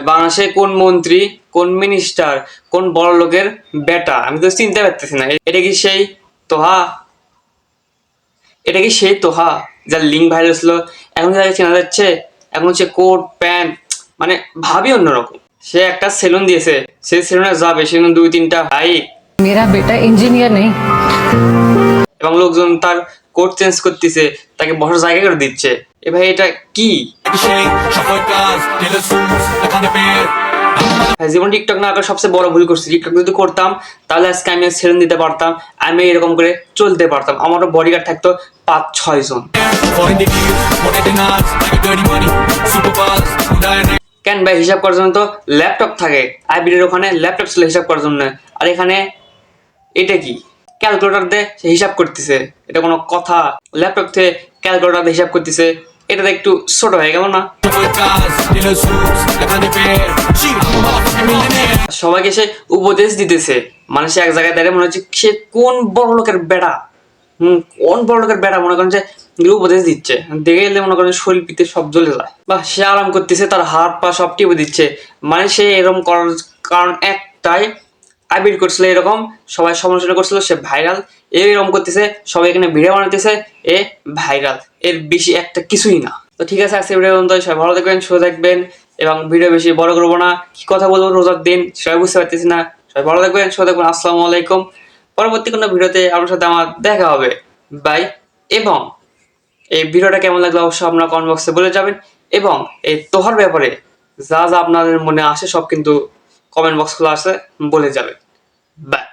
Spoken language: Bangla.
বাংলাদেশে কোন মন্ত্রী, কোন মিনিস্টার, কোন বড় লোকের বেটা, আমি তো চিনতে পারতেছি না। এটা কি সেই তোহা? এটা কি সেই তোহা যার লিঙ্ক ভাইরাল ছিল? এখন যাকে চেনা যাচ্ছে, এখন হচ্ছে কোট প্যান্ট, মানে ভাবি অন্যরকম। সে একটা সেলুন দিয়েছে, সেই সেলুনে যাবে, সেলুন 2-3টা বাইক, मेरा बेटा इंजीनियर नहीं। এবং লোকজন তার কোট চেঞ্জ করতেছে, তাকে বসার জায়গা করে দিচ্ছে। এ ভাই এটা কি? জীবন টিকটক না করে সবচেয়ে বড় ভুল করছি। টিকটক যদি করতাম তাহলে আজকে আমি ছেড়ে দিতে পারতাম, আমি এরকম করে চলতে পারতাম, আমারও বডিগার্ড থাকতো 5-6 জন। কেন ভাই হিসাব করার জন্য তো ল্যাপটপ থাকে, আইবিডির ওখানে ল্যাপটপ ছিল হিসাব করার জন্য, আর এখানে এটা কি ক্যালকুলেটর দিয়ে সে হিসাব করতেছে? এটা কোনো কথা? ল্যাপটপ থেকে ক্যালকুলেটর দিয়ে হিসাব করতেছে, এটা তো একটু ছোট হয়ে গেল না? সবাইকে সে উপদেশ দিতেছে, মানে সে এক জায়গায় দাঁড়িয়ে মনে হচ্ছে সে কোন বড় লোকের বেড়া, কোন বড় লোকের বেড়া মনে করেন যে উপদেশ দিচ্ছে। দেখে গেলে মনে করেন শরীর পিতে সব জ্বলে যায়। বা সে আরাম করতেছে, তার হাত পা সব টিপে দিচ্ছে, মানে সে এরকম করার কারণ একটাই, আবির করছিল এরকম, সবাই সমালোচনা করছিল, সে ভাইরাল, এরকম করতেছে, সবাই এখানে ভিডিও বানাতেছে, এ ভাইরাল, এর বেশি একটা কিছুই না। তো ঠিক আছে, আজকে ভিডিও পর্যন্ত। সবাই ভালো থাকবেন, সুস্থ থাকবেন, এবং ভিডিও বেশি বড় করবো না। কি কথা বলবো রোজার দিন সবাই বুঝতে পারতেছি না। সবাই ভালো থাকবেন, সুস্থ থাকবেন। আসসালামু আলাইকুম। পরবর্তী কোনো ভিডিওতে আপনার সাথে আমার দেখা হবে। বাই। এবং এই ভিডিওটা কেমন লাগলো অবশ্যই আপনারা কমেন্ট বক্সে বলে যাবেন, এবং এই তোহার ব্যাপারে যা যা আপনাদের মনে আসে সব কিন্তু কমেন্ট বক্স খোলা আছে, বলে যাবেন। বাই।